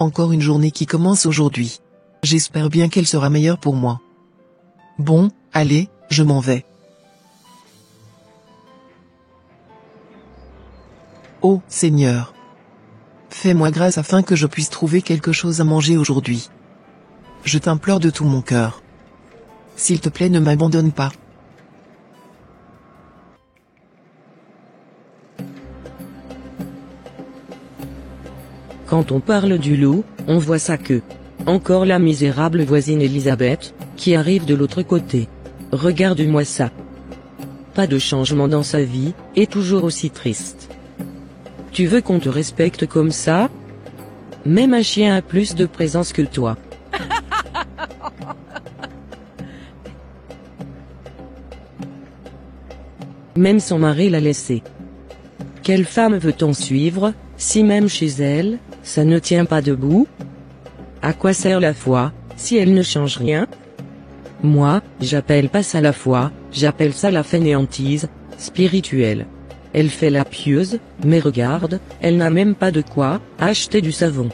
Encore une journée qui commence aujourd'hui. J'espère bien qu'elle sera meilleure pour moi. Bon, allez, je m'en vais. Oh, Seigneur. Fais-moi grâce afin que je puisse trouver quelque chose à manger aujourd'hui. Je t'implore de tout mon cœur. S'il te plaît, ne m'abandonne pas. Quand on parle du loup, on voit sa queue. Encore la misérable voisine Elisabeth, qui arrive de l'autre côté. Regarde-moi ça. Pas de changement dans sa vie, et toujours aussi triste. Tu veux qu'on te respecte comme ça? Même un chien a plus de présence que toi. Même son mari l'a laissée. Quelle femme veut-on suivre, si même chez elle, ça ne tient pas debout? À quoi sert la foi, si elle ne change rien? Moi, j'appelle pas ça la foi, j'appelle ça la fainéantise spirituelle. Elle fait la pieuse, mais regarde, elle n'a même pas de quoi acheter du savon.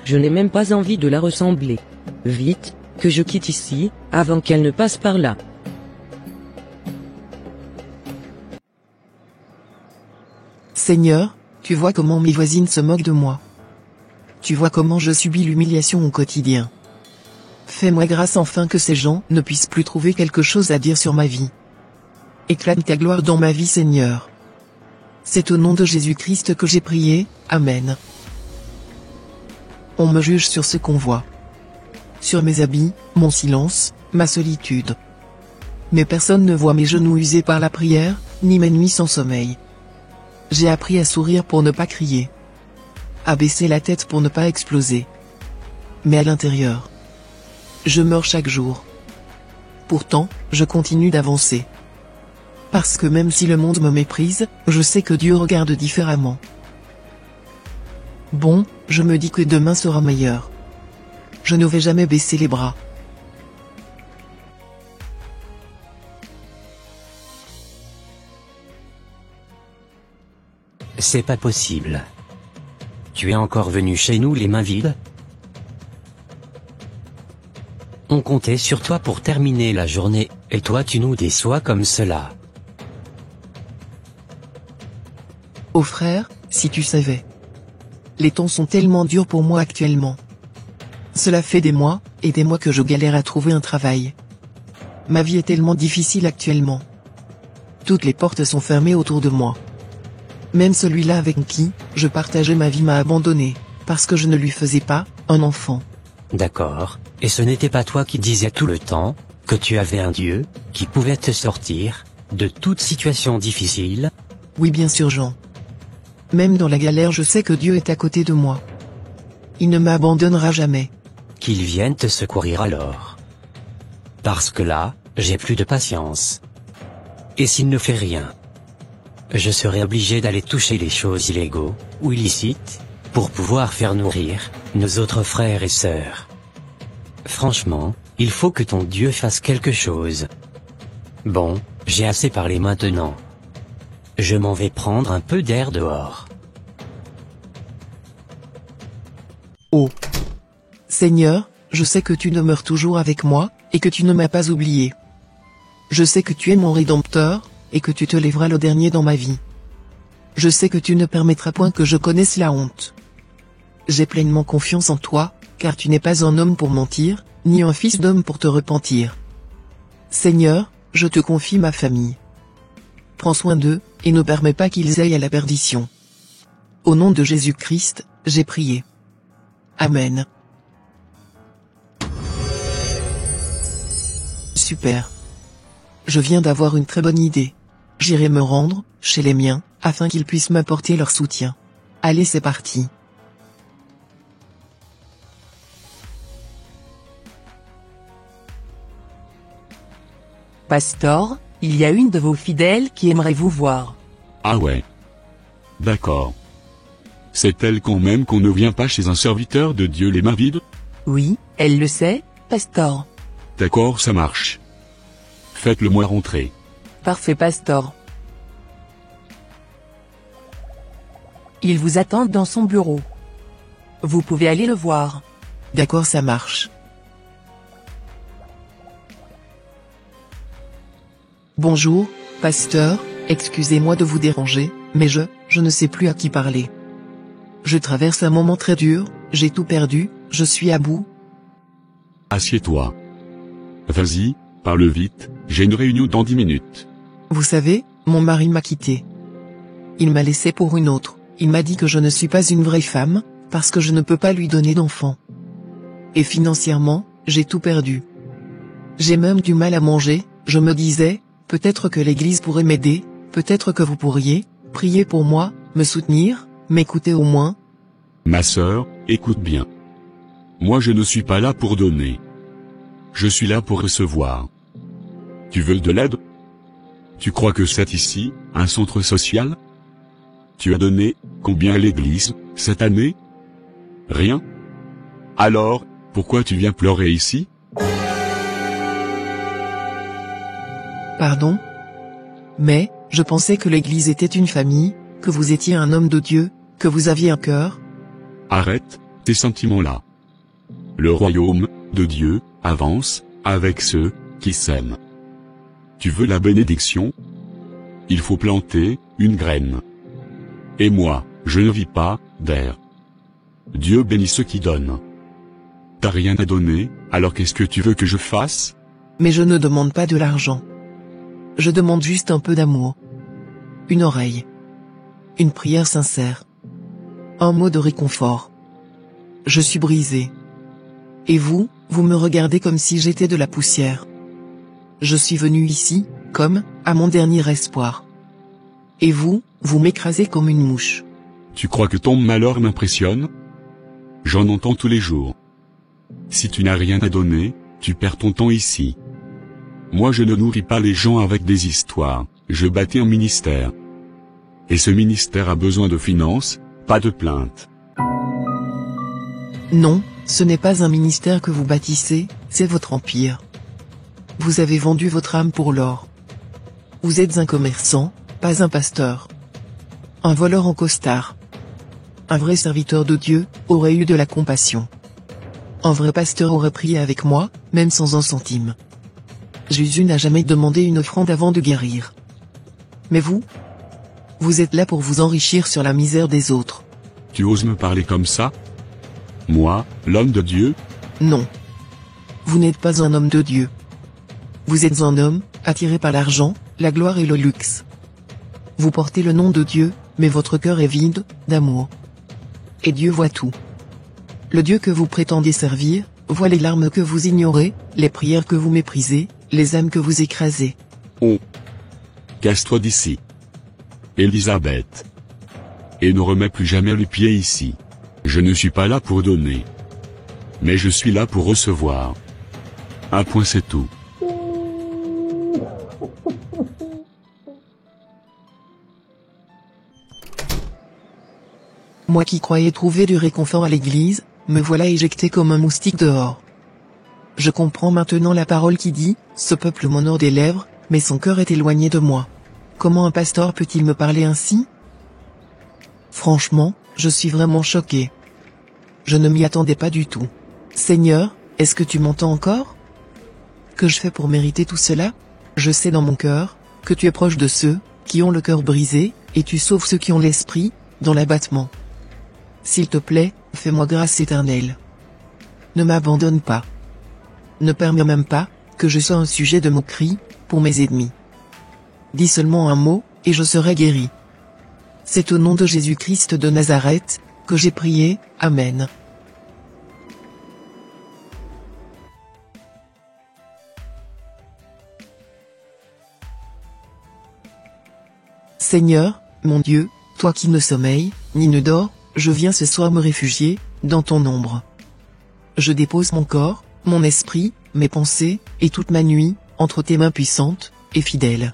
Je n'ai même pas envie de la ressembler. Vite, que je quitte ici, avant qu'elle ne passe par là. Seigneur, tu vois comment mes voisines se moquent de moi. Tu vois comment je subis l'humiliation au quotidien. Fais-moi grâce enfin que ces gens ne puissent plus trouver quelque chose à dire sur ma vie. Éclate ta gloire dans ma vie, Seigneur. C'est au nom de Jésus-Christ que j'ai prié, Amen. On me juge sur ce qu'on voit. Sur mes habits, mon silence, ma solitude. Mais personne ne voit mes genoux usés par la prière, ni mes nuits sans sommeil. J'ai appris à sourire pour ne pas crier. À baisser la tête pour ne pas exploser. Mais à l'intérieur, je meurs chaque jour. Pourtant, je continue d'avancer. Parce que même si le monde me méprise, je sais que Dieu regarde différemment. Bon, je me dis que demain sera meilleur. Je ne vais jamais baisser les bras. C'est pas possible. Tu es encore venu chez nous les mains vides? On comptait sur toi pour terminer la journée, et toi tu nous déçois comme cela. Oh frère, si tu savais. Les temps sont tellement durs pour moi actuellement. Cela fait des mois, et des mois que je galère à trouver un travail. Ma vie est tellement difficile actuellement. Toutes les portes sont fermées autour de moi. Même celui-là avec qui je partageais ma vie m'a abandonné, parce que je ne lui faisais pas un enfant. D'accord, et ce n'était pas toi qui disais tout le temps que tu avais un Dieu qui pouvait te sortir de toute situation difficile? Oui, bien sûr, Jean. Même dans la galère, je sais que Dieu est à côté de moi. Il ne m'abandonnera jamais. Qu'il vienne te secourir alors. Parce que là, j'ai plus de patience. Et s'il ne fait rien, je serai obligé d'aller toucher les choses illégaux ou illicites pour pouvoir faire nourrir nos autres frères et sœurs. Franchement, il faut que ton Dieu fasse quelque chose. Bon, j'ai assez parlé maintenant. Je m'en vais prendre un peu d'air dehors. Oh. Seigneur, je sais que tu demeures toujours avec moi, et que tu ne m'as pas oublié. Je sais que tu es mon Rédempteur, et que tu te lèveras le dernier dans ma vie. Je sais que tu ne permettras point que je connaisse la honte. J'ai pleinement confiance en toi, car tu n'es pas un homme pour mentir, ni un fils d'homme pour te repentir. Seigneur, je te confie ma famille. Prends soin d'eux, et ne permets pas qu'ils aillent à la perdition. Au nom de Jésus-Christ, j'ai prié. Amen. Super. Je viens d'avoir une très bonne idée. J'irai me rendre chez les miens, afin qu'ils puissent m'apporter leur soutien. Allez, c'est parti. Pastor, il y a une de vos fidèles qui aimerait vous voir. Ah ouais. D'accord. C'est elle qu'on m'aime qu'on ne vient pas chez un serviteur de Dieu les mains vides? Oui, elle le sait, Pastor. D'accord, ça marche. Faites-le moi rentrer. Parfait, Pastor. Il vous attend dans son bureau. Vous pouvez aller le voir. D'accord, ça marche. Bonjour, pasteur, excusez-moi de vous déranger, mais je ne sais plus à qui parler. Je traverse un moment très dur, j'ai tout perdu, je suis à bout. Assieds-toi. Vas-y, parle vite, j'ai une réunion dans 10 minutes. Vous savez, mon mari m'a quitté. Il m'a laissé pour une autre, il m'a dit que je ne suis pas une vraie femme, parce que je ne peux pas lui donner d'enfant. Et financièrement, j'ai tout perdu. J'ai même du mal à manger, je me disais, peut-être que l'église pourrait m'aider, peut-être que vous pourriez, prier pour moi, me soutenir, m'écouter au moins. Ma sœur, écoute bien. Moi je ne suis pas là pour donner. Je suis là pour recevoir. Tu veux de l'aide? Tu crois que c'est ici, un centre social? Tu as donné, combien à l'église, cette année? Rien? Alors, pourquoi tu viens pleurer ici? Pardon? Mais, je pensais que l'église était une famille, que vous étiez un homme de Dieu, que vous aviez un cœur. Arrête, tes sentiments-là. Le royaume, de Dieu, avance, avec ceux, qui s'aiment. Tu veux la bénédiction? Il faut planter, une graine. Et moi, je ne vis pas, d'air. Dieu bénit ceux qui donnent. T'as rien à donner, alors qu'est-ce que tu veux que je fasse? Mais je ne demande pas de l'argent. Je demande juste un peu d'amour. Une oreille. Une prière sincère. Un mot de réconfort. Je suis brisé. Et vous me regardez comme si j'étais de la poussière. Je suis venu ici, comme, à mon dernier espoir. Et vous m'écrasez comme une mouche. Tu crois que ton malheur m'impressionne? J'en entends tous les jours. Si tu n'as rien à donner, tu perds ton temps ici. Moi je ne nourris pas les gens avec des histoires, je bâtis un ministère. Et ce ministère a besoin de finances, pas de plaintes. Non, ce n'est pas un ministère que vous bâtissez, c'est votre empire. Vous avez vendu votre âme pour l'or. Vous êtes un commerçant, pas un pasteur. Un voleur en costard. Un vrai serviteur de Dieu aurait eu de la compassion. Un vrai pasteur aurait prié avec moi, même sans un centime. Jésus n'a jamais demandé une offrande avant de guérir. Mais vous êtes là pour vous enrichir sur la misère des autres. Tu oses me parler comme ça? Moi, l'homme de Dieu? Non. Vous n'êtes pas un homme de Dieu. Vous êtes un homme, attiré par l'argent, la gloire et le luxe. Vous portez le nom de Dieu, mais votre cœur est vide, d'amour. Et Dieu voit tout. Le Dieu que vous prétendez servir, voit les larmes que vous ignorez, les prières que vous méprisez, les âmes que vous écrasez. Oh! Casse-toi d'ici. Élisabeth. Et ne remets plus jamais les pieds ici. Je ne suis pas là pour donner. Mais je suis là pour recevoir. Un point c'est tout. Moi qui croyais trouver du réconfort à l'église, me voilà éjecté comme un moustique dehors. Je comprends maintenant la parole qui dit, ce peuple m'honore des lèvres, mais son cœur est éloigné de moi. Comment un pasteur peut-il me parler ainsi? Franchement, je suis vraiment choqué. Je ne m'y attendais pas du tout. Seigneur, est-ce que tu m'entends encore? Que je fais pour mériter tout cela? Je sais dans mon cœur, que tu es proche de ceux, qui ont le cœur brisé, et tu sauves ceux qui ont l'esprit, dans l'abattement. S'il te plaît, fais-moi grâce éternelle. Ne m'abandonne pas. Ne permets même pas, que je sois un sujet de moquerie, pour mes ennemis. Dis seulement un mot, et je serai guéri. C'est au nom de Jésus-Christ de Nazareth, que j'ai prié, Amen. Seigneur, mon Dieu, toi qui ne sommeilles, ni ne dors, je viens ce soir me réfugier, dans ton ombre. Je dépose mon corps, mon esprit, mes pensées, et toute ma nuit, entre tes mains puissantes, et fidèles.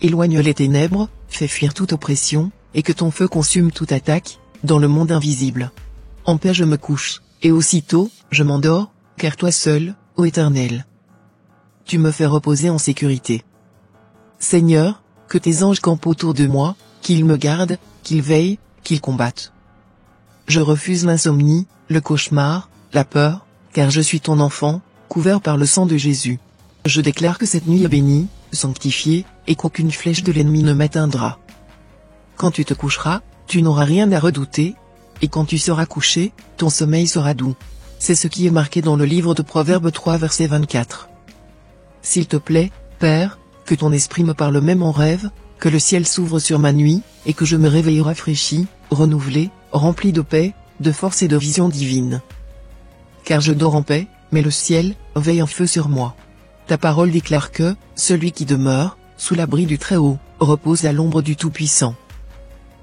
Éloigne les ténèbres, fais fuir toute oppression, et que ton feu consume toute attaque, dans le monde invisible. En paix je me couche, et aussitôt, je m'endors, car toi seul, ô Éternel, tu me fais reposer en sécurité. Seigneur, que tes anges campent autour de moi, qu'ils me gardent, qu'ils veillent, qu'ils combattent. Je refuse l'insomnie, le cauchemar, la peur, car je suis ton enfant, couvert par le sang de Jésus. Je déclare que cette nuit est bénie, sanctifiée, et qu'aucune flèche de l'ennemi ne m'atteindra. Quand tu te coucheras, tu n'auras rien à redouter, et quand tu seras couché, ton sommeil sera doux. C'est ce qui est marqué dans le livre de Proverbes 3 verset 24. S'il te plaît, Père, que ton esprit me parle même en rêve, que le ciel s'ouvre sur ma nuit, et que je me réveille rafraîchi, renouvelé, rempli de paix, de force et de vision divine. Car je dors en paix, mais le ciel veille en feu sur moi. Ta parole déclare que, celui qui demeure, sous l'abri du Très-Haut, repose à l'ombre du Tout-Puissant.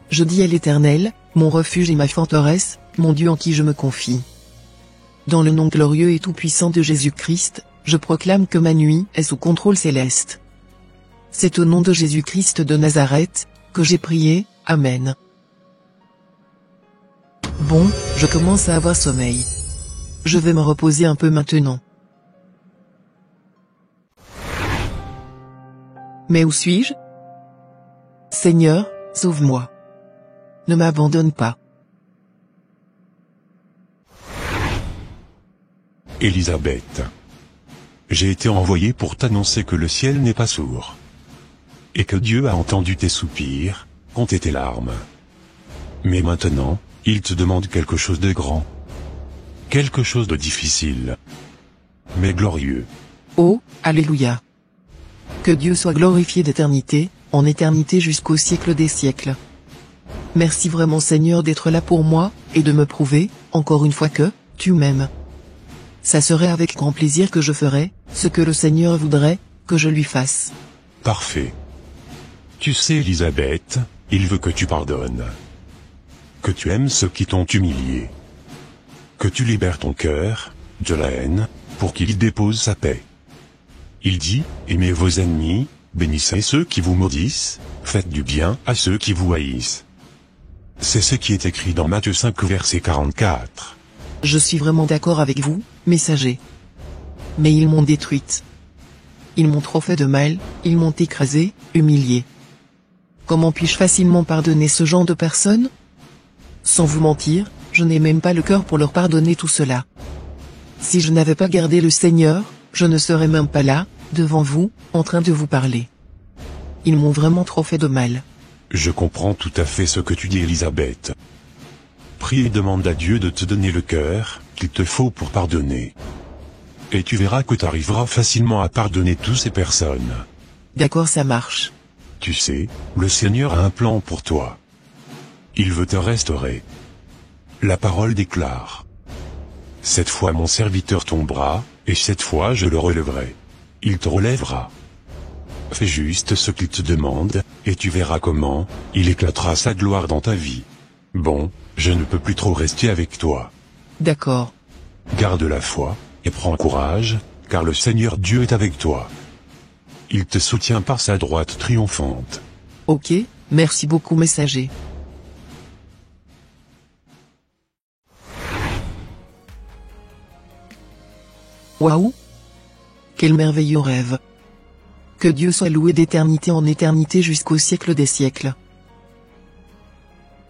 Je dis à l'Éternel, mon refuge et ma forteresse, mon Dieu en qui je me confie. Dans le nom glorieux et tout-puissant de Jésus-Christ, je proclame que ma nuit est sous contrôle céleste. C'est au nom de Jésus-Christ de Nazareth, que j'ai prié, Amen. Bon, je commence à avoir sommeil. Je vais me reposer un peu maintenant. Mais où suis-je? Seigneur, sauve-moi. Ne m'abandonne pas. Élisabeth. J'ai été envoyé pour t'annoncer que le ciel n'est pas sourd. Et que Dieu a entendu tes soupirs, compté tes larmes. Mais maintenant, il te demande quelque chose de grand. Quelque chose de difficile. Mais glorieux. Oh, Alléluia. Que Dieu soit glorifié d'éternité, en éternité jusqu'au siècle des siècles. Merci vraiment Seigneur d'être là pour moi, et de me prouver, encore une fois que, tu m'aimes. Ça serait avec grand plaisir que je ferais, ce que le Seigneur voudrait, que je lui fasse. Parfait. Tu sais Élisabeth, il veut que tu pardonnes. Que tu aimes ceux qui t'ont humilié. Que tu libères ton cœur, de la haine, pour qu'il y dépose sa paix. Il dit, aimez vos ennemis, bénissez ceux qui vous maudissent, faites du bien à ceux qui vous haïssent. C'est ce qui est écrit dans Matthieu 5 verset 44. Je suis vraiment d'accord avec vous, messager. Mais ils m'ont détruite. Ils m'ont trop fait de mal, ils m'ont écrasé, humilié. Comment puis-je facilement pardonner ce genre de personnes? Sans vous mentir, je n'ai même pas le cœur pour leur pardonner tout cela. Si je n'avais pas gardé le Seigneur, je ne serais même pas là, devant vous, en train de vous parler. Ils m'ont vraiment trop fait de mal. Je comprends tout à fait ce que tu dis Élisabeth. Prie et demande à Dieu de te donner le cœur qu'il te faut pour pardonner. Et tu verras que tu arriveras facilement à pardonner toutes ces personnes. D'accord, ça marche. Tu sais, le Seigneur a un plan pour toi. Il veut te restaurer. La parole déclare. Cette fois mon serviteur tombera, et cette fois je le relèverai. Il te relèvera. Fais juste ce qu'il te demande, et tu verras comment il éclatera sa gloire dans ta vie. Bon, je ne peux plus trop rester avec toi. D'accord. Garde la foi, et prends courage, car le Seigneur Dieu est avec toi. Il te soutient par sa droite triomphante. Ok, merci beaucoup messager. Waouh! Quel merveilleux rêve! Que Dieu soit loué d'éternité en éternité jusqu'au siècle des siècles.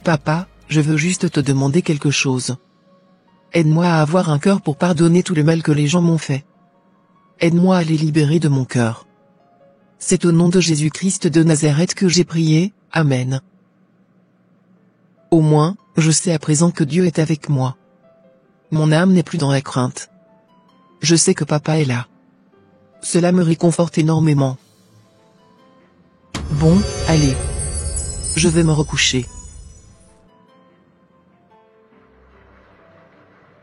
Papa, je veux juste te demander quelque chose. Aide-moi à avoir un cœur pour pardonner tout le mal que les gens m'ont fait. Aide-moi à les libérer de mon cœur. C'est au nom de Jésus-Christ de Nazareth que j'ai prié, Amen. Au moins, je sais à présent que Dieu est avec moi. Mon âme n'est plus dans la crainte. Je sais que Papa est là. Cela me réconforte énormément. Bon, allez. Je vais me recoucher.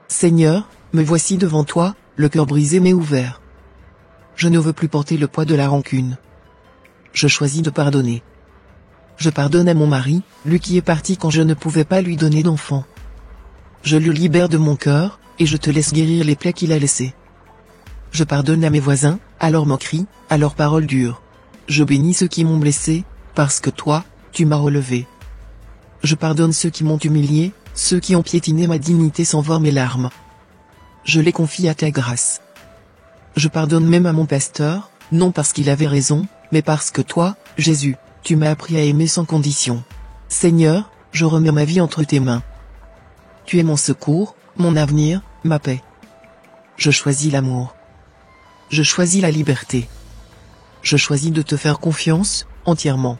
Seigneur, me voici devant toi, le cœur brisé mais ouvert. Je ne veux plus porter le poids de la rancune. Je choisis de pardonner. Je pardonne à mon mari, lui qui est parti quand je ne pouvais pas lui donner d'enfant. Je le libère de mon cœur, et je te laisse guérir les plaies qu'il a laissées. Je pardonne à mes voisins, à leurs moqueries, à leurs paroles dures. Je bénis ceux qui m'ont blessé, parce que toi, tu m'as relevé. Je pardonne ceux qui m'ont humilié, ceux qui ont piétiné ma dignité sans voir mes larmes. Je les confie à ta grâce. Je pardonne même à mon pasteur, non parce qu'il avait raison, mais parce que toi, Jésus, tu m'as appris à aimer sans condition. Seigneur, je remets ma vie entre tes mains. Tu es mon secours, mon avenir, ma paix. Je choisis l'amour. Je choisis la liberté. Je choisis de te faire confiance, entièrement.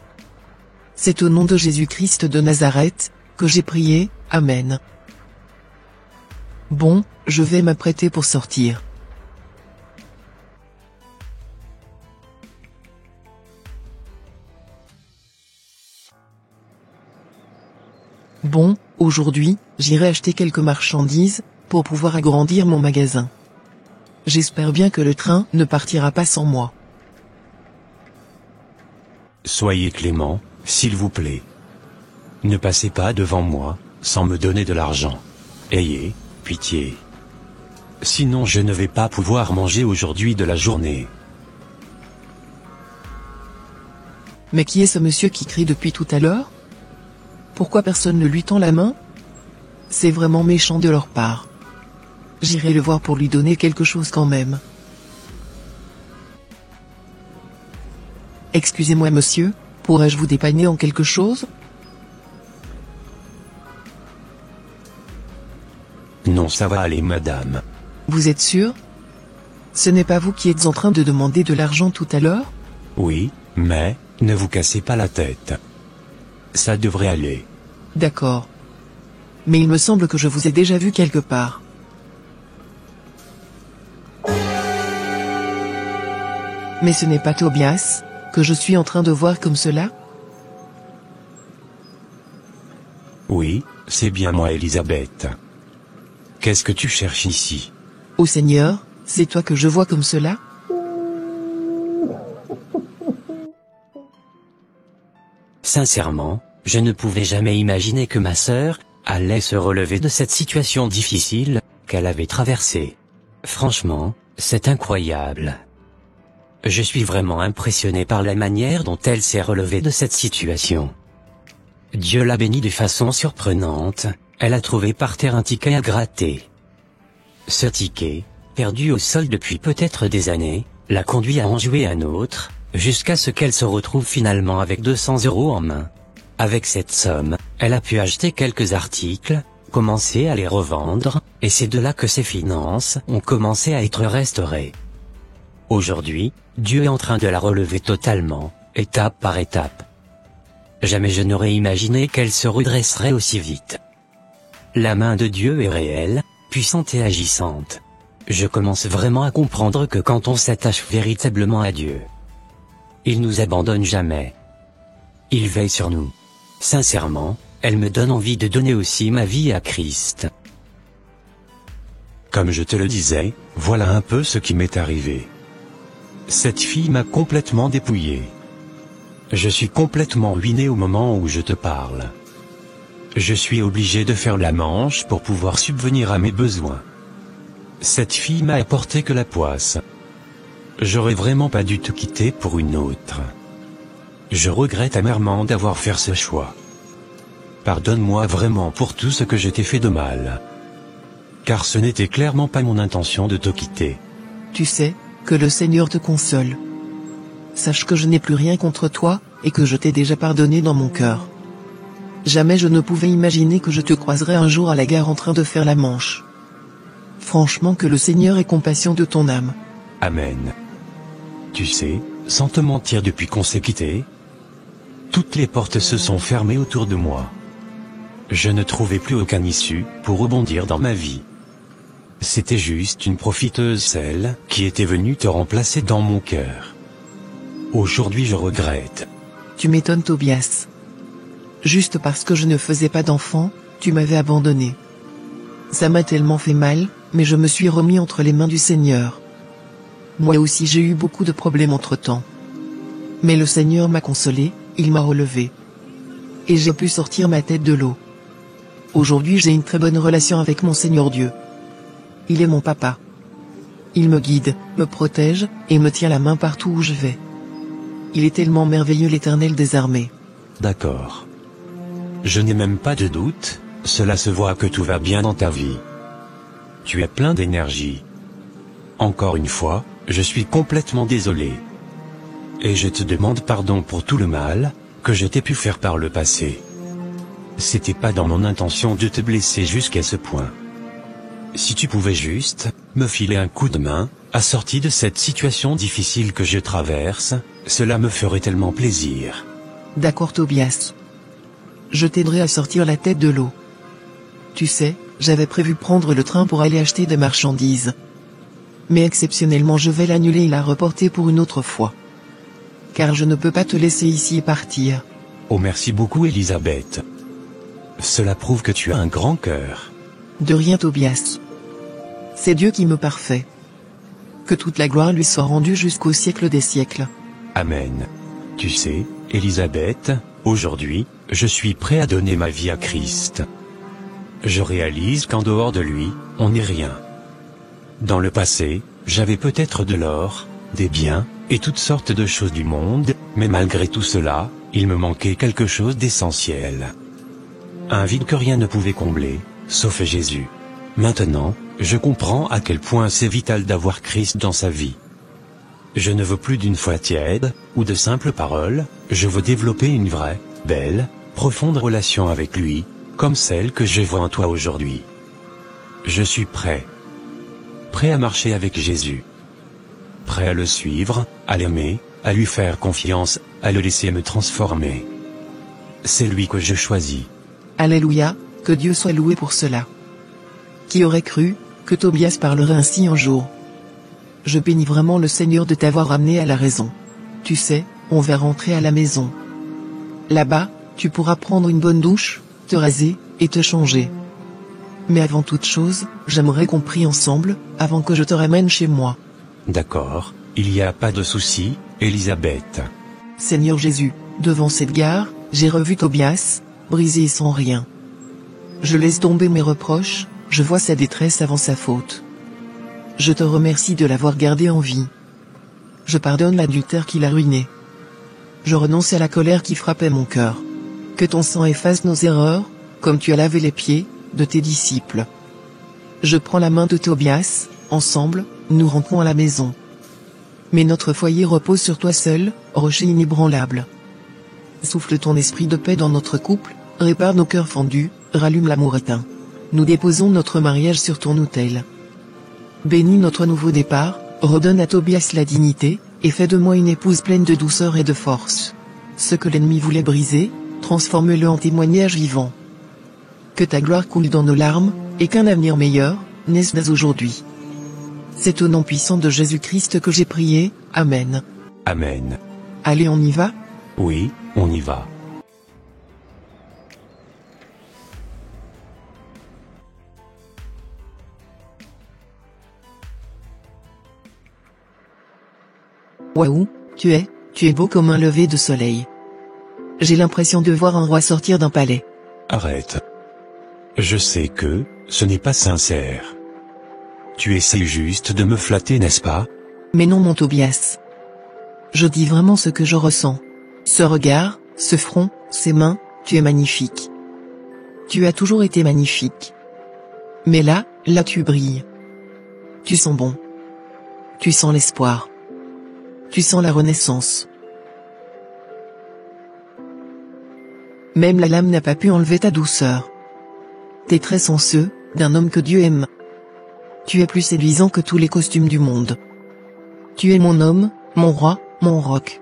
C'est au nom de Jésus-Christ de Nazareth, que j'ai prié, Amen. Bon, je vais m'apprêter pour sortir. Bon, aujourd'hui, j'irai acheter quelques marchandises, pour pouvoir agrandir mon magasin. J'espère bien que le train ne partira pas sans moi. Soyez clément, s'il vous plaît. Ne passez pas devant moi, sans me donner de l'argent. Ayez pitié. Sinon je ne vais pas pouvoir manger aujourd'hui de la journée. Mais qui est ce monsieur qui crie depuis tout à l'heure? Pourquoi personne ne lui tend la main? C'est vraiment méchant de leur part. J'irai le voir pour lui donner quelque chose quand même. Excusez-moi monsieur, pourrais-je vous dépanner en quelque chose? Non, ça va aller madame. Vous êtes sûr? Ce n'est pas vous qui êtes en train de demander de l'argent tout à l'heure? Oui, mais, ne vous cassez pas la tête. Ça devrait aller. D'accord. Mais il me semble que je vous ai déjà vu quelque part. Mais ce n'est pas Tobias, que je suis en train de voir comme cela? Oui, c'est bien moi Elisabeth. Qu'est-ce que tu cherches ici? Ô Seigneur, c'est toi que je vois comme cela? Sincèrement, je ne pouvais jamais imaginer que ma sœur allait se relever de cette situation difficile qu'elle avait traversée. Franchement, c'est incroyable. Je suis vraiment impressionné par la manière dont elle s'est relevée de cette situation. Dieu l'a bénie de façon surprenante, elle a trouvé par terre un ticket à gratter. Ce ticket, perdu au sol depuis peut-être des années, l'a conduit à en jouer un autre, jusqu'à ce qu'elle se retrouve finalement avec 200 € en main. Avec cette somme, elle a pu acheter quelques articles, commencer à les revendre, et c'est de là que ses finances ont commencé à être restaurées. Aujourd'hui, Dieu est en train de la relever totalement, étape par étape. Jamais je n'aurais imaginé qu'elle se redresserait aussi vite. La main de Dieu est réelle, puissante et agissante. Je commence vraiment à comprendre que quand on s'attache véritablement à Dieu, il nous abandonne jamais. Il veille sur nous. Sincèrement, elle me donne envie de donner aussi ma vie à Christ. Comme je te le disais, voilà un peu ce qui m'est arrivé. Cette fille m'a complètement dépouillé. Je suis complètement ruiné au moment où je te parle. Je suis obligé de faire la manche pour pouvoir subvenir à mes besoins. Cette fille m'a apporté que la poisse. J'aurais vraiment pas dû te quitter pour une autre. Je regrette amèrement d'avoir fait ce choix. Pardonne-moi vraiment pour tout ce que je t'ai fait de mal. Car ce n'était clairement pas mon intention de te quitter. Tu sais, que le Seigneur te console. Sache que je n'ai plus rien contre toi, et que je t'ai déjà pardonné dans mon cœur. Jamais je ne pouvais imaginer que je te croiserais un jour à la gare en train de faire la manche. Franchement que le Seigneur ait compassion de ton âme. Amen. Tu sais, sans te mentir depuis qu'on s'est quitté, toutes les portes se sont fermées autour de moi. Je ne trouvais plus aucune issue pour rebondir dans ma vie. C'était juste une profiteuse celle qui était venue te remplacer dans mon cœur. Aujourd'hui je regrette. Tu m'étonnes Tobias. Juste parce que je ne faisais pas d'enfant, tu m'avais abandonné. Ça m'a tellement fait mal, mais je me suis remis entre les mains du Seigneur. Moi aussi j'ai eu beaucoup de problèmes entre-temps. Mais le Seigneur m'a consolé, il m'a relevé. Et j'ai pu sortir ma tête de l'eau. Aujourd'hui j'ai une très bonne relation avec mon Seigneur Dieu. Il est mon papa. Il me guide, me protège, et me tient la main partout où je vais. Il est tellement merveilleux l'Éternel des armées. D'accord. Je n'ai même pas de doute, cela se voit que tout va bien dans ta vie. Tu es plein d'énergie. Encore une fois, je suis complètement désolé. Et je te demande pardon pour tout le mal que je t'ai pu faire par le passé. c'était pas dans mon intention de te blesser jusqu'à ce point. Si tu pouvais juste me filer un coup de main, assorti de cette situation difficile que je traverse, cela me ferait tellement plaisir. D'accord Tobias. Je t'aiderai à sortir la tête de l'eau. Tu sais, j'avais prévu prendre le train pour aller acheter des marchandises. Mais exceptionnellement je vais l'annuler et la reporter pour une autre fois. Car je ne peux pas te laisser ici et partir. Oh merci beaucoup Elisabeth. Cela prouve que tu as un grand cœur. De rien Tobias. C'est Dieu qui me parfait. Que toute la gloire lui soit rendue jusqu'au siècle des siècles. Amen. Tu sais, Elisabeth, aujourd'hui, je suis prêt à donner ma vie à Christ. Je réalise qu'en dehors de lui, on n'est rien. Dans le passé, j'avais peut-être de l'or, des biens, et toutes sortes de choses du monde, mais malgré tout cela, il me manquait quelque chose d'essentiel. Un vide que rien ne pouvait combler, sauf Jésus. Maintenant, je comprends à quel point c'est vital d'avoir Christ dans sa vie. Je ne veux plus d'une foi tiède, ou de simples paroles, je veux développer une vraie, belle, profonde relation avec lui, comme celle que je vois en toi aujourd'hui. Je suis prêt. Prêt à marcher avec Jésus. Prêt à le suivre, à l'aimer, à lui faire confiance, à le laisser me transformer. C'est lui que je choisis. Alléluia, que Dieu soit loué pour cela. Qui aurait cru que Tobias parlerait ainsi un jour? Je bénis vraiment le Seigneur de t'avoir amené à la raison. Tu sais, on va rentrer à la maison. Là-bas, tu pourras prendre une bonne douche, te raser, et te changer. Mais avant toute chose, j'aimerais qu'on prie ensemble, avant que je te ramène chez moi. D'accord, il n'y a pas de souci, Elisabeth. Seigneur Jésus, devant cette gare, j'ai revu Tobias, brisé et sans rien. Je laisse tomber mes reproches, je vois sa détresse avant sa faute. Je te remercie de l'avoir gardé en vie. Je pardonne l'adultère qui l'a ruiné. Je renonce à la colère qui frappait mon cœur. Que ton sang efface nos erreurs, comme tu as lavé les pieds de tes disciples. Je prends la main de Tobias, ensemble, nous rentrons à la maison. Mais notre foyer repose sur toi seul, rocher inébranlable. Souffle ton esprit de paix dans notre couple, répare nos cœurs fendus, rallume l'amour éteint. Nous déposons notre mariage sur ton autel. Bénis notre nouveau départ, redonne à Tobias la dignité, et fais de moi une épouse pleine de douceur et de force. Ce que l'ennemi voulait briser, transforme-le en témoignage vivant. Que ta gloire coule dans nos larmes, et qu'un avenir meilleur naisse dès aujourd'hui. C'est au nom puissant de Jésus-Christ que j'ai prié, Amen. Amen. Allez, on y va? Oui, on y va. Waouh, tu es beau comme un lever de soleil. J'ai l'impression de voir un roi sortir d'un palais. Arrête. Je sais que, ce n'est pas sincère. Tu essaies juste de me flatter, n'est-ce pas? Mais non mon Tobias. Je dis vraiment ce que je ressens. Ce regard, ce front, ces mains, tu es magnifique. Tu as toujours été magnifique. Mais là tu brilles. Tu sens bon. Tu sens l'espoir. Tu sens la renaissance. Même la lame n'a pas pu enlever ta douceur. Tes traits sont ceux d'un homme que Dieu aime. Tu es plus séduisant que tous les costumes du monde. Tu es mon homme, mon roi, mon roc.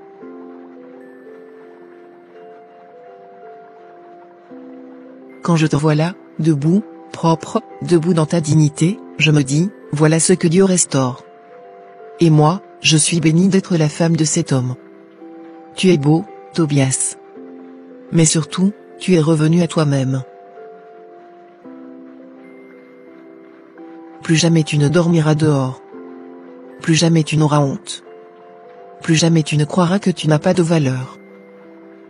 Quand je te vois là, debout, propre, debout dans ta dignité, je me dis, voilà ce que Dieu restaure. Et moi, je suis bénie d'être la femme de cet homme. Tu es beau, Tobias. Mais surtout, tu es revenu à toi-même. Plus jamais tu ne dormiras dehors. Plus jamais tu n'auras honte. Plus jamais tu ne croiras que tu n'as pas de valeur.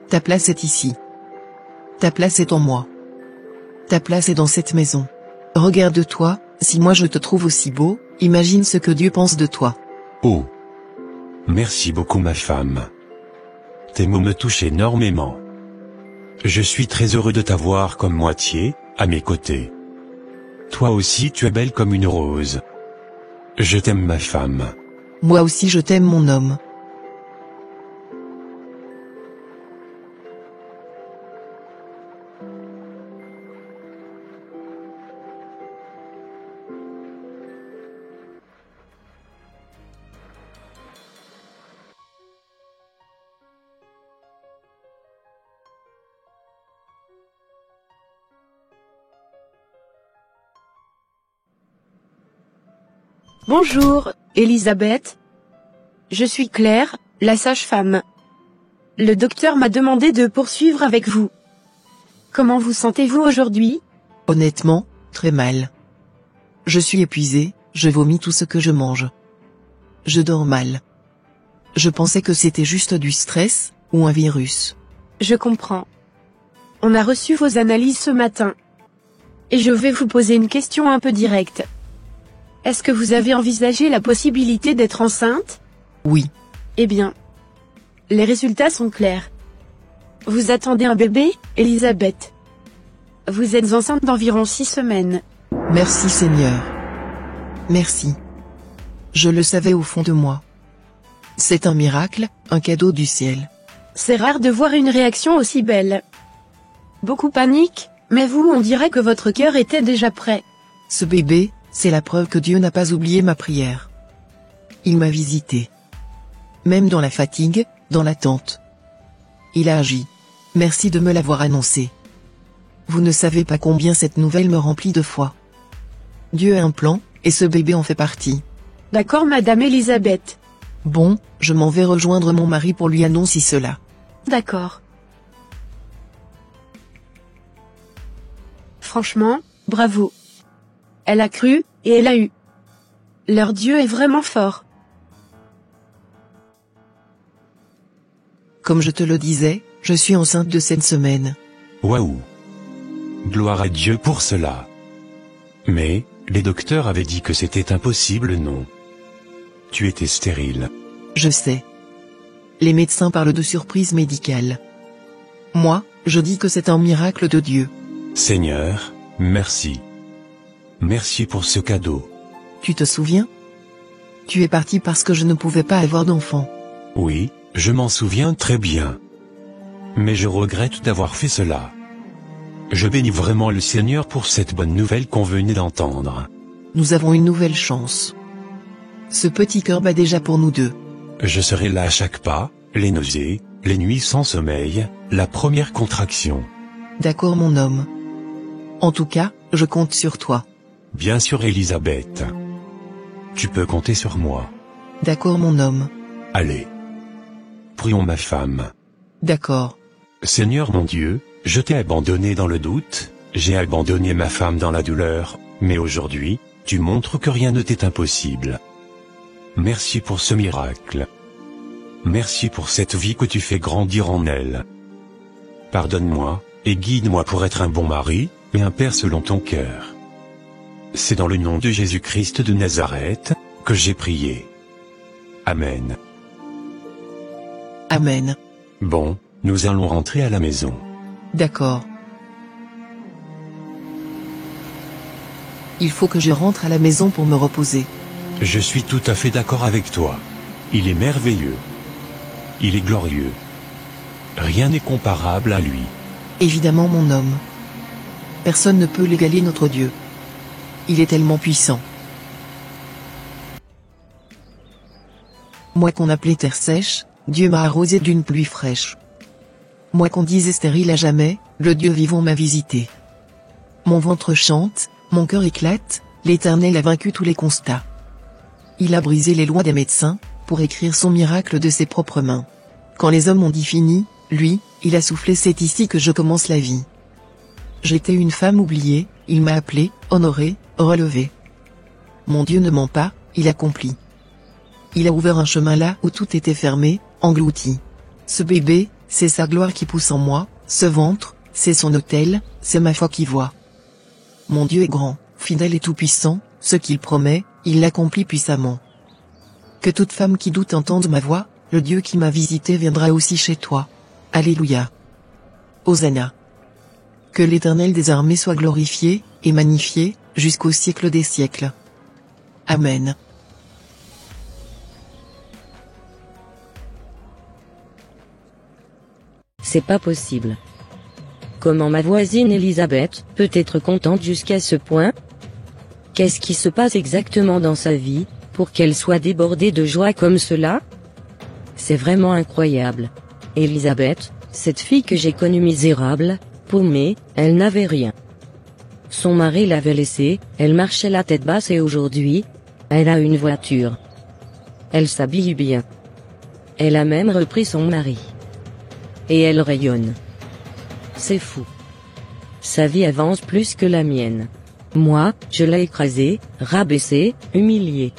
Ta place est ici. Ta place est en moi. Ta place est dans cette maison. Regarde-toi, si moi je te trouve aussi beau, imagine ce que Dieu pense de toi. Oh. Merci beaucoup ma femme. Tes mots me touchent énormément. Je suis très heureux de t'avoir comme moitié, à mes côtés. Toi aussi tu es belle comme une rose. Je t'aime ma femme. Moi aussi je t'aime mon homme. Bonjour, Elisabeth. Je suis Claire, la sage-femme. Le docteur m'a demandé de poursuivre avec vous. Comment vous sentez-vous aujourd'hui? Honnêtement, très mal. Je suis épuisé, je vomis tout ce que je mange. Je dors mal. Je pensais que c'était juste du stress, ou un virus. Je comprends. On a reçu vos analyses ce matin. Et je vais vous poser une question un peu directe. Est-ce que vous avez envisagé la possibilité d'être enceinte? Oui. Eh bien, les résultats sont clairs. Vous attendez un bébé, Elisabeth. Vous êtes enceinte d'environ 6 semaines. Merci Seigneur. Merci. Je le savais au fond de moi. C'est un miracle, un cadeau du ciel. C'est rare de voir une réaction aussi belle. Beaucoup paniquent, mais vous, on dirait que votre cœur était déjà prêt. Ce bébé, c'est la preuve que Dieu n'a pas oublié ma prière. Il m'a visité. Même dans la fatigue, dans l'attente. Il a agi. Merci de me l'avoir annoncé. Vous ne savez pas combien cette nouvelle me remplit de foi. Dieu a un plan, et ce bébé en fait partie. D'accord, Madame Elisabeth. Bon, je m'en vais rejoindre mon mari pour lui annoncer cela. D'accord. Franchement, bravo. Elle a cru, et elle a eu. Leur Dieu est vraiment fort. Comme je te le disais, je suis enceinte de 7 semaines. Waouh! Gloire à Dieu pour cela. Mais, les docteurs avaient dit que c'était impossible, non? Tu étais stérile. Je sais. Les médecins parlent de surprise médicale. Moi, je dis que c'est un miracle de Dieu. Seigneur, merci. Merci pour ce cadeau. Tu te souviens? Tu es parti parce que je ne pouvais pas avoir d'enfant. Oui, je m'en souviens très bien. Mais je regrette d'avoir fait cela. Je bénis vraiment le Seigneur pour cette bonne nouvelle qu'on venait d'entendre. Nous avons une nouvelle chance. Ce petit cœur bat déjà pour nous deux. Je serai là à chaque pas, les nausées, les nuits sans sommeil, la première contraction. D'accord mon homme. En tout cas, je compte sur toi. Bien sûr Elisabeth. Tu peux compter sur moi. D'accord mon homme. Allez. Prions ma femme. D'accord. Seigneur mon Dieu, je t'ai abandonné dans le doute, j'ai abandonné ma femme dans la douleur, mais aujourd'hui, tu montres que rien ne t'est impossible. Merci pour ce miracle. Merci pour cette vie que tu fais grandir en elle. Pardonne-moi, et guide-moi pour être un bon mari, et un père selon ton cœur. C'est dans le nom de Jésus-Christ de Nazareth, que j'ai prié. Amen. Amen. Bon, nous allons rentrer à la maison. D'accord. Il faut que je rentre à la maison pour me reposer. Je suis tout à fait d'accord avec toi. Il est merveilleux. Il est glorieux. Rien n'est comparable à lui. Évidemment mon homme. Personne ne peut l'égaler notre Dieu. Il est tellement puissant. Moi qu'on appelait terre sèche, Dieu m'a arrosé d'une pluie fraîche. Moi qu'on disait stérile à jamais, le Dieu vivant m'a visité. Mon ventre chante, mon cœur éclate, l'Éternel a vaincu tous les constats. Il a brisé les lois des médecins, pour écrire son miracle de ses propres mains. Quand les hommes ont dit fini, lui, il a soufflé, c'est ici que je commence la vie. J'étais une femme oubliée, il m'a appelé, honoré, relevé. Mon Dieu ne ment pas, il accomplit. Il a ouvert un chemin là où tout était fermé, englouti. Ce bébé, c'est sa gloire qui pousse en moi, ce ventre, c'est son autel, c'est ma foi qui voit. Mon Dieu est grand, fidèle et tout-puissant, ce qu'il promet, il l'accomplit puissamment. Que toute femme qui doute entende ma voix, le Dieu qui m'a visité viendra aussi chez toi. Alléluia. Hosanna. Que l'Éternel des armées soit glorifié, et magnifié, jusqu'au siècle des siècles. Amen. C'est pas possible. Comment ma voisine Elisabeth peut être contente jusqu'à ce point? Qu'est-ce qui se passe exactement dans sa vie, pour qu'elle soit débordée de joie comme cela? C'est vraiment incroyable. Elisabeth, cette fille que j'ai connue misérable, paumée, elle n'avait rien. Son mari l'avait laissée, elle marchait la tête basse et aujourd'hui, Elle a une voiture. Elle s'habille bien. Elle a même repris son mari. Et elle rayonne. C'est fou. Sa vie avance plus que la mienne. Moi, je l'ai écrasée, rabaissée, humiliée.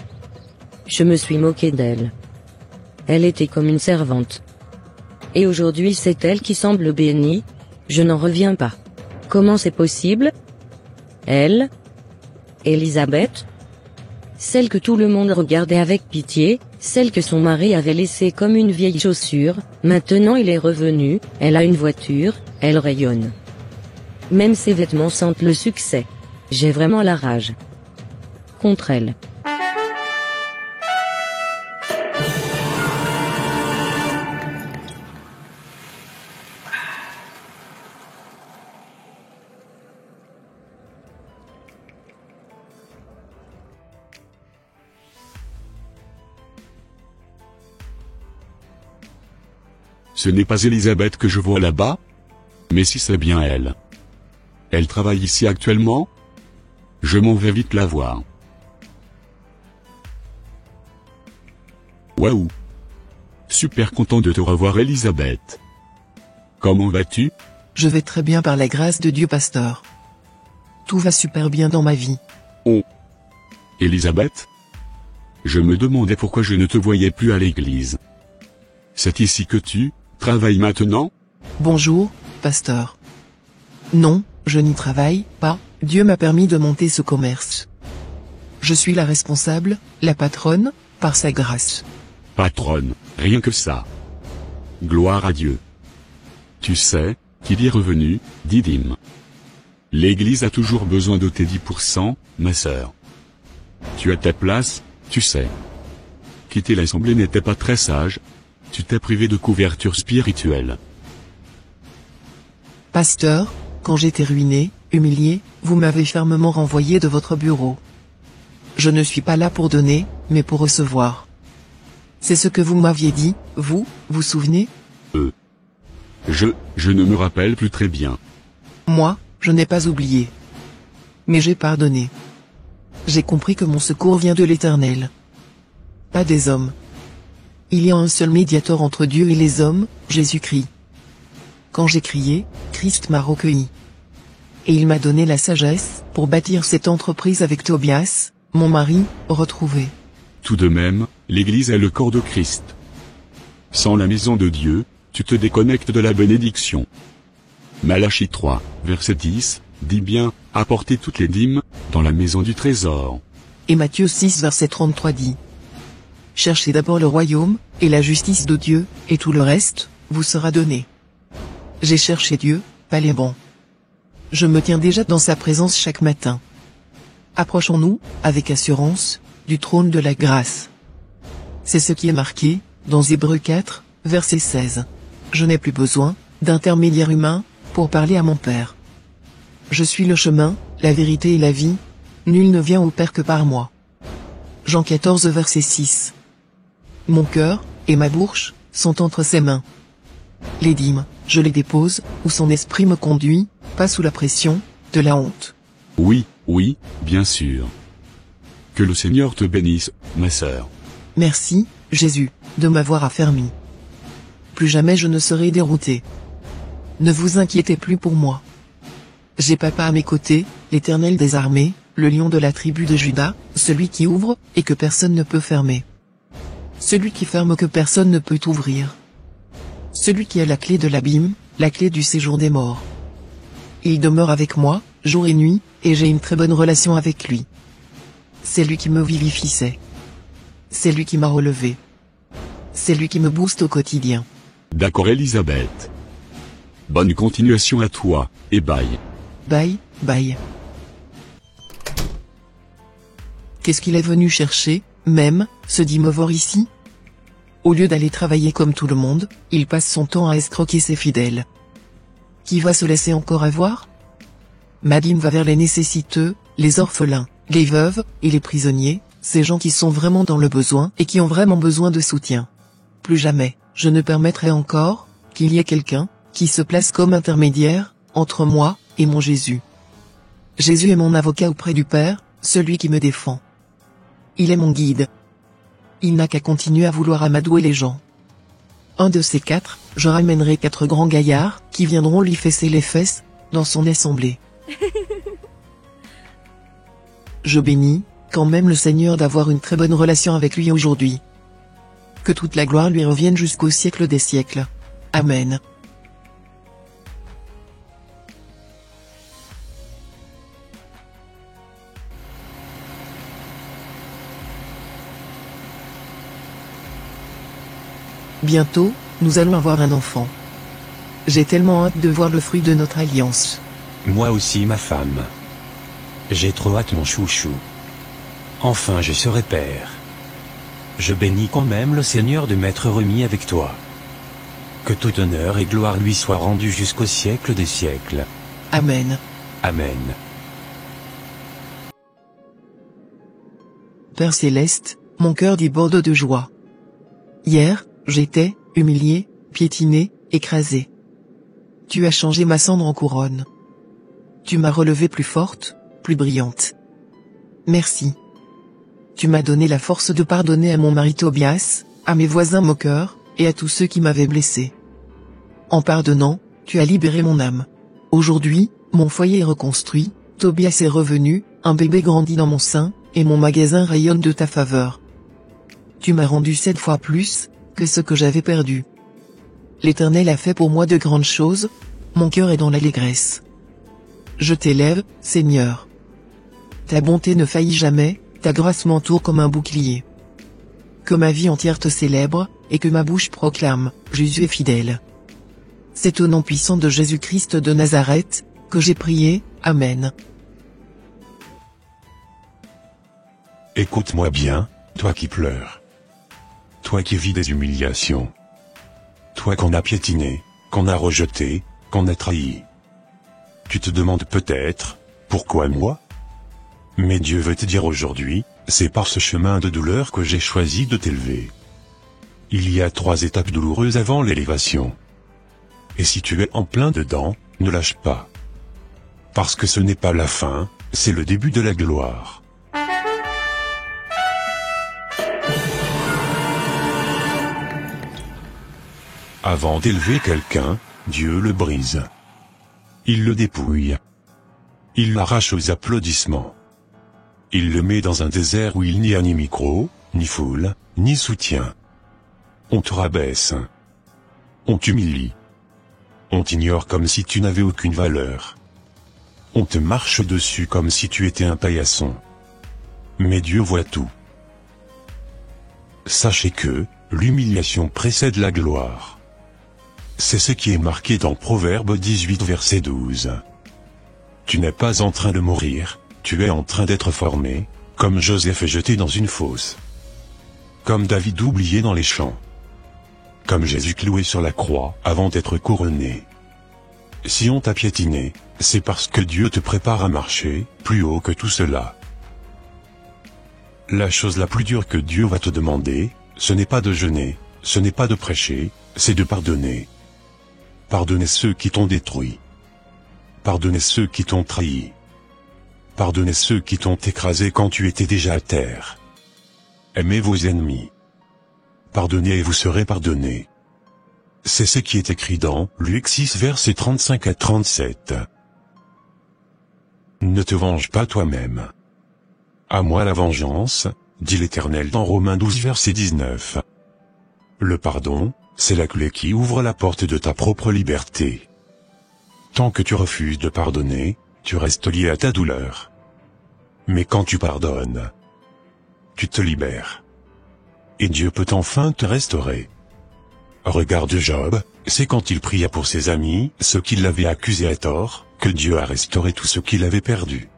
Je me suis moqué d'elle. Elle était comme une servante. Et aujourd'hui c'est elle qui semble bénie. Je n'en reviens pas. Comment c'est possible? Elle? Élisabeth? Celle que tout le monde regardait avec pitié, celle que son mari avait laissée comme une vieille chaussure, maintenant il est revenu, elle a une voiture, elle rayonne. Même ses vêtements sentent le succès. J'ai vraiment la rage. Contre elle. Ce n'est pas Elisabeth que je vois là-bas? Mais si c'est bien elle. Elle travaille ici actuellement? Je m'en vais vite la voir. Waouh! Super content de te revoir Elisabeth. Comment vas-tu? Je vais très bien par la grâce de Dieu, pasteur. Tout va super bien dans ma vie. Oh! Elisabeth? Je me demandais pourquoi je ne te voyais plus à l'église. C'est ici que tu travailles maintenant? Bonjour, pasteur. Non, je n'y travaille pas, Dieu m'a permis de monter ce commerce. Je suis la responsable, la patronne, par sa grâce. Patronne, rien que ça. Gloire à Dieu. Tu sais, qu'il y est revenu, didyme. L'église a toujours besoin de tes 10%, ma sœur. Tu as ta place, tu sais. Quitter l'assemblée n'était pas très sage. Tu t'es privé de couverture spirituelle. Pasteur, quand j'étais ruiné, humilié, vous m'avez fermement renvoyé de votre bureau. Je ne suis pas là pour donner, mais pour recevoir. C'est ce que vous m'aviez dit, vous souvenez? Je ne me rappelle plus très bien. Moi, je n'ai pas oublié. Mais j'ai pardonné. J'ai compris que mon secours vient de l'Éternel. Pas des hommes. Il y a un seul médiateur entre Dieu et les hommes, Jésus-Christ. Quand j'ai crié, Christ m'a recueilli. Et il m'a donné la sagesse pour bâtir cette entreprise avec Tobias, mon mari, retrouvé. Tout de même, l'Église est le corps de Christ. Sans la maison de Dieu, tu te déconnectes de la bénédiction. Malachie 3, verset 10, dit bien, apportez toutes les dîmes, dans la maison du trésor. Et Matthieu 6 verset 33 dit: Cherchez d'abord le royaume, et la justice de Dieu, et tout le reste, vous sera donné. J'ai cherché Dieu, pas les bons. Je me tiens déjà dans sa présence chaque matin. Approchons-nous, avec assurance, du trône de la grâce. C'est ce qui est marqué, dans Hébreux 4, verset 16. Je n'ai plus besoin, d'intermédiaire humain, pour parler à mon Père. Je suis le chemin, la vérité et la vie, nul ne vient au Père que par moi. Jean 14 verset 6. Mon cœur, et ma bouche, sont entre ses mains. Les dîmes, je les dépose, où son esprit me conduit, pas sous la pression, de la honte. Oui, bien sûr. Que le Seigneur te bénisse, ma sœur. Merci, Jésus, de m'avoir affermi. Plus jamais je ne serai dérouté. Ne vous inquiétez plus pour moi. J'ai Papa à mes côtés, l'Éternel des armées, le lion de la tribu de Juda, celui qui ouvre, et que personne ne peut fermer. Celui qui ferme que personne ne peut ouvrir. Celui qui a la clé de l'abîme, la clé du séjour des morts. Il demeure avec moi, jour et nuit, et j'ai une très bonne relation avec lui. C'est lui qui me vivifie. C'est lui qui m'a relevé. C'est lui qui me booste au quotidien. D'accord Elisabeth. Bonne continuation à toi, et bye. Bye. Qu'est-ce qu'il est venu chercher, même, se dit Mevor ici? Au lieu d'aller travailler comme tout le monde, il passe son temps à escroquer ses fidèles. Qui va se laisser encore avoir? Madame va vers les nécessiteux, les orphelins, les veuves, et les prisonniers, ces gens qui sont vraiment dans le besoin et qui ont vraiment besoin de soutien. Plus jamais, je ne permettrai encore, qu'il y ait quelqu'un, qui se place comme intermédiaire, entre moi, et mon Jésus. Jésus est mon avocat auprès du Père, celui qui me défend. Il est mon guide. Il n'a qu'à continuer à vouloir amadouer les gens. Un de ces 4, je ramènerai 4 grands gaillards, qui viendront lui fesser les fesses, dans son assemblée. Je bénis, quand même le Seigneur d'avoir une très bonne relation avec lui aujourd'hui. Que toute la gloire lui revienne jusqu'au siècle des siècles. Amen. Bientôt, nous allons avoir un enfant. J'ai tellement hâte de voir le fruit de notre alliance. Moi aussi ma femme. J'ai trop hâte mon chouchou. Enfin je serai père. Je bénis quand même le Seigneur de m'être remis avec toi. Que tout honneur et gloire lui soient rendus jusqu'au siècle des siècles. Amen. Amen. Père céleste, mon cœur déborde de joie. Hier, j'étais humilié, piétiné, écrasé. Tu as changé ma cendre en couronne. Tu m'as relevée plus forte, plus brillante. Merci. Tu m'as donné la force de pardonner à mon mari Tobias, à mes voisins moqueurs, et à tous ceux qui m'avaient blessé. En pardonnant, tu as libéré mon âme. Aujourd'hui, mon foyer est reconstruit, Tobias est revenu, un bébé grandit dans mon sein, et mon magasin rayonne de ta faveur. Tu m'as rendu 7 fois plus que ce que j'avais perdu. L'Éternel a fait pour moi de grandes choses, mon cœur est dans l'allégresse. Je t'élève, Seigneur. Ta bonté ne faillit jamais, ta grâce m'entoure comme un bouclier. Que ma vie entière te célèbre, et que ma bouche proclame, Jésus est fidèle. C'est au nom puissant de Jésus-Christ de Nazareth, que j'ai prié, Amen. Écoute-moi bien, toi qui pleures. Toi qui vis des humiliations. Toi qu'on a piétiné, qu'on a rejeté, qu'on a trahi. Tu te demandes peut-être, pourquoi moi? Mais Dieu veut te dire aujourd'hui, c'est par ce chemin de douleur que j'ai choisi de t'élever. Il y a 3 étapes douloureuses avant l'élévation. Et si tu es en plein dedans, ne lâche pas. Parce que ce n'est pas la fin, c'est le début de la gloire. Avant d'élever quelqu'un, Dieu le brise. Il le dépouille. Il l'arrache aux applaudissements. Il le met dans un désert où il n'y a ni micro, ni foule, ni soutien. On te rabaisse. On t'humilie. On t'ignore comme si tu n'avais aucune valeur. On te marche dessus comme si tu étais un paillasson. Mais Dieu voit tout. Sachez que, l'humiliation précède la gloire. C'est ce qui est marqué dans Proverbe 18 verset 12. Tu n'es pas en train de mourir, tu es en train d'être formé, comme Joseph est jeté dans une fosse. Comme David oublié dans les champs. Comme Jésus cloué sur la croix avant d'être couronné. Si on t'a piétiné, c'est parce que Dieu te prépare à marcher plus haut que tout cela. La chose la plus dure que Dieu va te demander, ce n'est pas de jeûner, ce n'est pas de prêcher, c'est de pardonner. Pardonnez ceux qui t'ont détruit. Pardonnez ceux qui t'ont trahi. Pardonnez ceux qui t'ont écrasé quand tu étais déjà à terre. Aimez vos ennemis. Pardonnez et vous serez pardonnés. C'est ce qui est écrit dans Luc 6 versets 35 à 37. Ne te venge pas toi-même. À moi la vengeance, dit l'Éternel dans Romains 12 verset 19. Le pardon, c'est la clé qui ouvre la porte de ta propre liberté. Tant que tu refuses de pardonner, tu restes lié à ta douleur. Mais quand tu pardonnes, tu te libères. Et Dieu peut enfin te restaurer. Regarde Job, c'est quand il pria pour ses amis, ceux qui l'avaient accusé à tort, que Dieu a restauré tout ce qu'il avait perdu.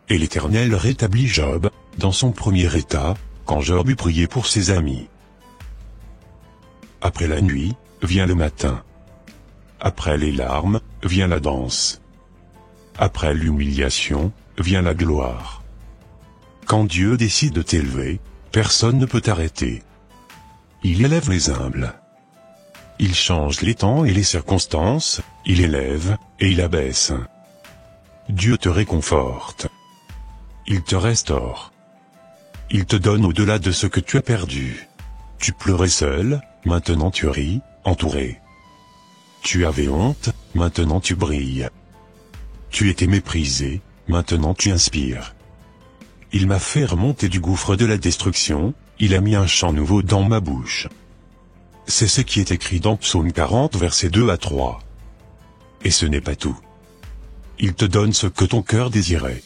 Et l'Éternel rétablit Job, dans son premier état, quand Job eut prié pour ses amis. Après la nuit, vient le matin. Après les larmes, vient la danse. Après l'humiliation, vient la gloire. Quand Dieu décide de t'élever, personne ne peut t'arrêter. Il élève les humbles. Il change les temps et les circonstances, il élève, et il abaisse. Dieu te réconforte. Il te restaure. il te donne au-delà de ce que tu as perdu. Tu pleurais seul, maintenant tu ris, entouré. Tu avais honte, maintenant tu brilles. Tu étais méprisé, maintenant tu inspires. Il m'a fait remonter du gouffre de la destruction, il a mis un chant nouveau dans ma bouche. C'est ce qui est écrit dans Psaume 40 versets 2 à 3. Et ce n'est pas tout. Il te donne ce que ton cœur désirait.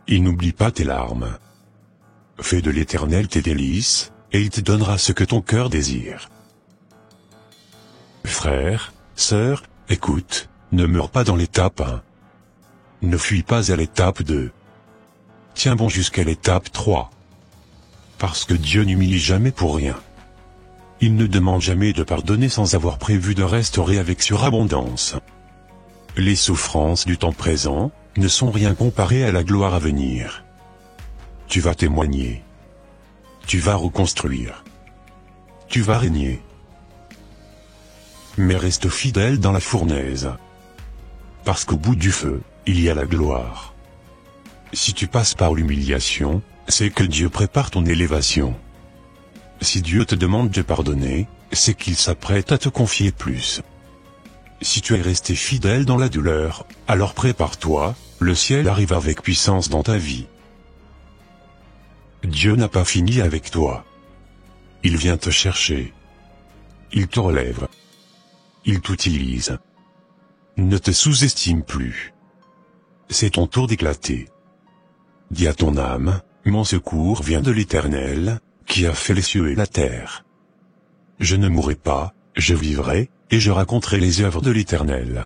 Il n'oublie pas tes larmes. Fais de l'Éternel tes délices, et il te donnera ce que ton cœur désire. Frère, sœur, écoute, ne meurs pas dans l'étape 1. Ne fuis pas à l'étape 2. Tiens bon jusqu'à l'étape 3. Parce que Dieu n'humilie jamais pour rien. Il ne demande jamais de pardonner sans avoir prévu de restaurer avec surabondance. Les souffrances du temps présent ne sont rien comparées à la gloire à venir. Tu vas témoigner. Tu vas reconstruire. Tu vas régner. Mais reste fidèle dans la fournaise. Parce qu'au bout du feu, il y a la gloire. Si tu passes par l'humiliation, c'est que Dieu prépare ton élévation. Si Dieu te demande de pardonner, c'est qu'il s'apprête à te confier plus. Si tu es resté fidèle dans la douleur, alors prépare-toi, le ciel arrive avec puissance dans ta vie. Dieu n'a pas fini avec toi. Il vient te chercher. Il te relève. Il t'utilise. Ne te sous-estime plus. C'est ton tour d'éclater. Dis à ton âme, mon secours vient de l'Éternel, qui a fait les cieux et la terre. Je ne mourrai pas, je vivrai, et je raconterai les œuvres de l'Éternel.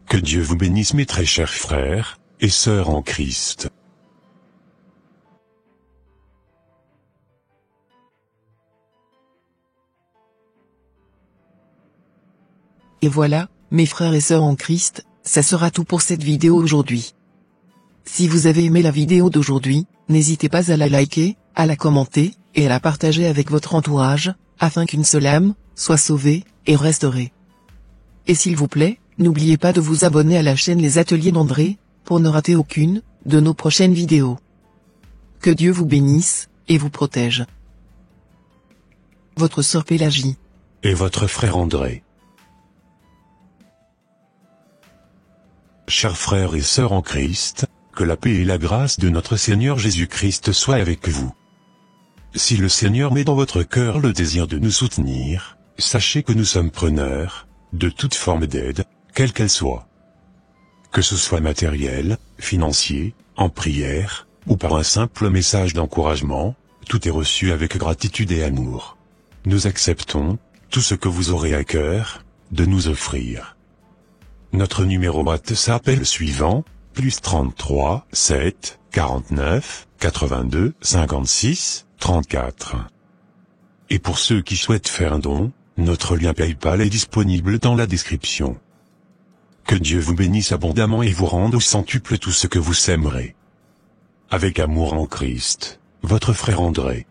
Que Dieu vous bénisse mes très chers frères et sœurs en Christ. Et voilà, mes frères et sœurs en Christ, ça sera tout pour cette vidéo aujourd'hui. Si vous avez aimé la vidéo d'aujourd'hui, n'hésitez pas à la liker, à la commenter, et à la partager avec votre entourage, afin qu'une seule âme soit sauvée et restaurée. Et s'il vous plaît, n'oubliez pas de vous abonner à la chaîne Les Ateliers d'André, pour ne rater aucune de nos prochaines vidéos. Que Dieu vous bénisse et vous protège. Votre sœur Pélagie. Et votre frère André. Chers frères et sœurs en Christ, que la paix et la grâce de notre Seigneur Jésus-Christ soient avec vous. Si le Seigneur met dans votre cœur le désir de nous soutenir, sachez que nous sommes preneurs de toute forme d'aide, quelle qu'elle soit. Que ce soit matériel, financier, en prière, ou par un simple message d'encouragement, tout est reçu avec gratitude et amour. Nous acceptons tout ce que vous aurez à cœur de nous offrir. Notre numéro WhatsApp est le suivant, +33 7 49 82 56 34. Et pour ceux qui souhaitent faire un don, notre lien PayPal est disponible dans la description. Que Dieu vous bénisse abondamment et vous rende au centuple tout ce que vous sèmerez. Avec amour en Christ, votre frère André.